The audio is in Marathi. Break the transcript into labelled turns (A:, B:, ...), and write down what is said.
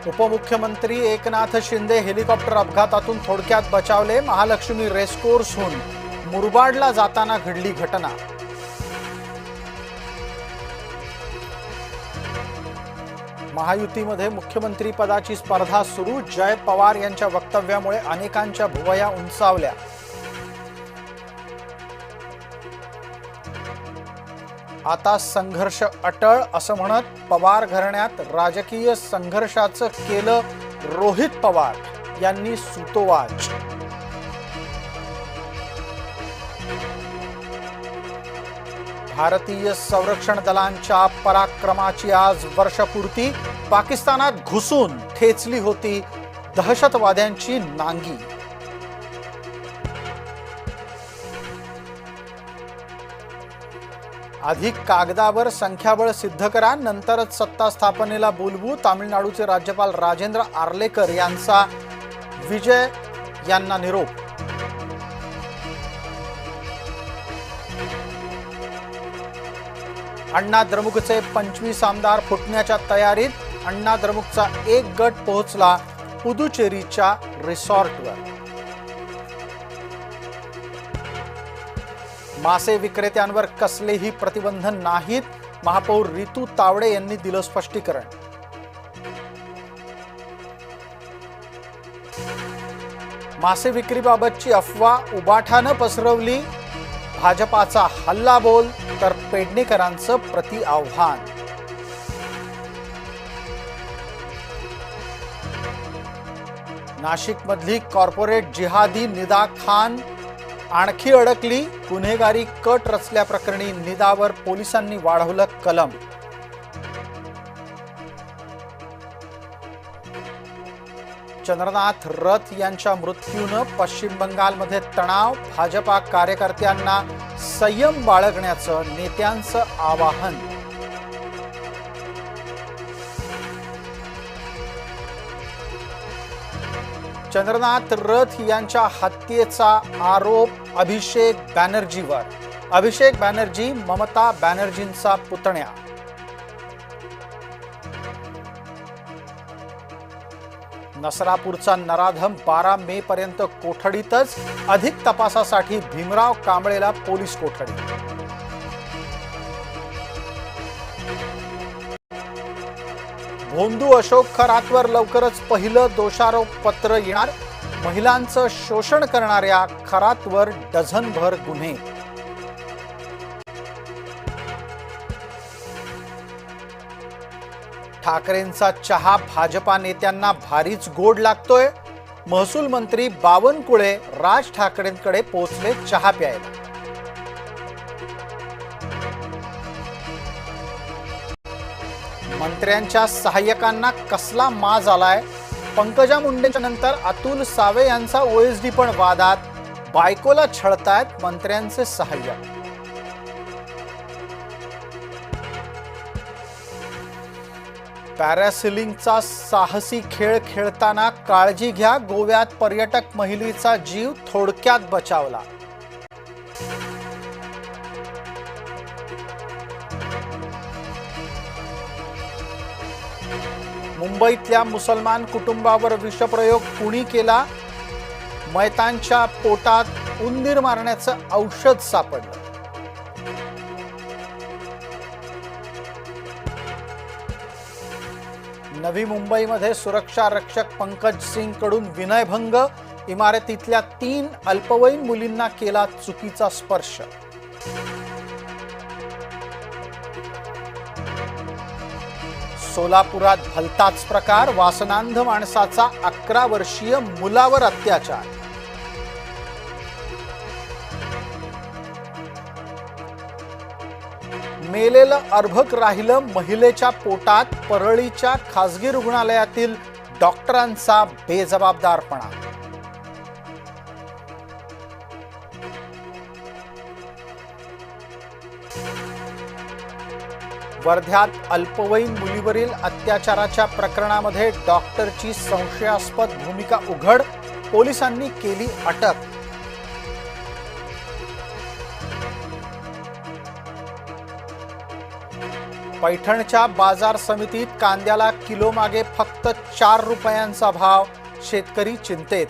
A: उपमुख्यमंत्री एकनाथ शिंदे हेलिकॉप्टर अपघातातून थोडक्यात बचावले। महालक्ष्मी रेसकोर्सहून मुरबाडला जाताना घडली घटना। महायुतीमध्ये मुख्यमंत्री पदाची स्पर्धा सुरू। जय पवार यांच्या वक्तव्यामुळे अनेकांच्या भुवया उंचावल्या। आता संघर्ष अटळ असं म्हणत पवार घराण्यात राजकीय संघर्षाचं केलं रोहित पवार यांनी सूतोवाच। भारतीय संरक्षण दलांच्या पराक्रमाची आज वर्षपूर्ती। पाकिस्तानात घुसून ठेचली होती दहशतवाद्यांची नांगी। अधिक कागदावर संख्याबळ सिद्ध करा, नंतरच सत्ता स्थापनेला बोलवू। तामिळनाडूचे राज्यपाल राजेंद्र आर्लेकर यांचा विजय यांना निरोप। अण्णा द्रमुकचे 25 आमदार फुटण्याच्या तयारीत। अण्णा द्रमुकचा एक गट पोहोचला पुदुचेरीच्या रिसॉर्टवर। मासे विक्रेत्यांवर कसलेही प्रतिबंध नाहीत, महापौर रितू तावडे यांनी दिलं स्पष्टीकरण। मासे विक्रीबाबतची अफवा उबाठानं पसरवली। भाजपाचा हल्लाबोल तर पेडणेकरांचं प्रति आव्हान। नाशिकमधली कॉर्पोरेट जिहादी निदा खान आणखी अडकली। गुन्हेगारी कट रचल्याप्रकरणी निदावर पोलिसांनी वाढवलं कलम। चंद्रनाथ रथ यांच्या मृत्यूनं पश्चिम बंगालमध्ये तणाव। भाजपा कार्यकर्त्यांना संयम बाळगण्याचं नेत्यांचं आवाहन। चंद्रनाथ रथ यांच्या हत्येचा आरोप अभिषेक बॅनर्जीवर। अभिषेक बॅनर्जी ममता बॅनर्जींचा पुतण्या। नसरापूरचा नराधम 12 मे पर्यंत कोठडीतच। अधिक तपासासाठी भीमराव कांबळेला पोलीस कोठडी। भोंदू अशोक खरातवर लवकरच पहिलं दोषारोप पत्र येणार। महिलांचं शोषण करणाऱ्या खरातवर डझनभर गुन्हे। ठाकरेंचा चहा भाजपा नेत्यांना भारीच गोड लागतोय। महसूल मंत्री बावनकुळे राज ठाकरेंकडे पोहोचले चहा प्यायला। मंत्र्यांच्या सहाय्यकांना कसला माज आलाय। पंकजा मुंडेंच्या नंतर अतुल सावे यांचा ओएसडी पण वादात। बायकोला छळतायत मंत्र्यांचे सहाय्यक। पॅरासिलिंगचा साहसी खेळ खेळताना काळजी घ्या। गोव्यात पर्यटक महिलेचा जीव थोडक्यात बचावला। मुंबईतल्या मुसलमान कुटुंबावर विषप्रयोग कुणी केला। मैतांच्या पोटात उंदीर मारण्याचं औषध सापडलं। नवी मुंबईमध्ये सुरक्षा रक्षक पंकज सिंग कडून विनयभंग। इमारतीतल्या 3 अल्पवयीन मुलींना केला चुकीचा स्पर्श। सोलापुरात भलताच प्रकार। वासनांध माणसाचा 11 वर्षीय मुलावर अत्याचार। मेलेलं अर्भक राहिलं महिलेच्या पोटात। परळीच्या खासगी रुग्णालयातील डॉक्टरांचा बेजबाबदारपणा। वर्ध्यात अल्पवयीन मुलीवरील अत्याचाराच्या प्रकरणामध्ये डॉक्टरची संशयास्पद भूमिका उघड। पोलिसांनी केली अटक। पैठणच्या बाजार समितीत कांद्याला किलो मागे फक्त 4 रुपयांचा भाव, शेतकरी चिंतेत.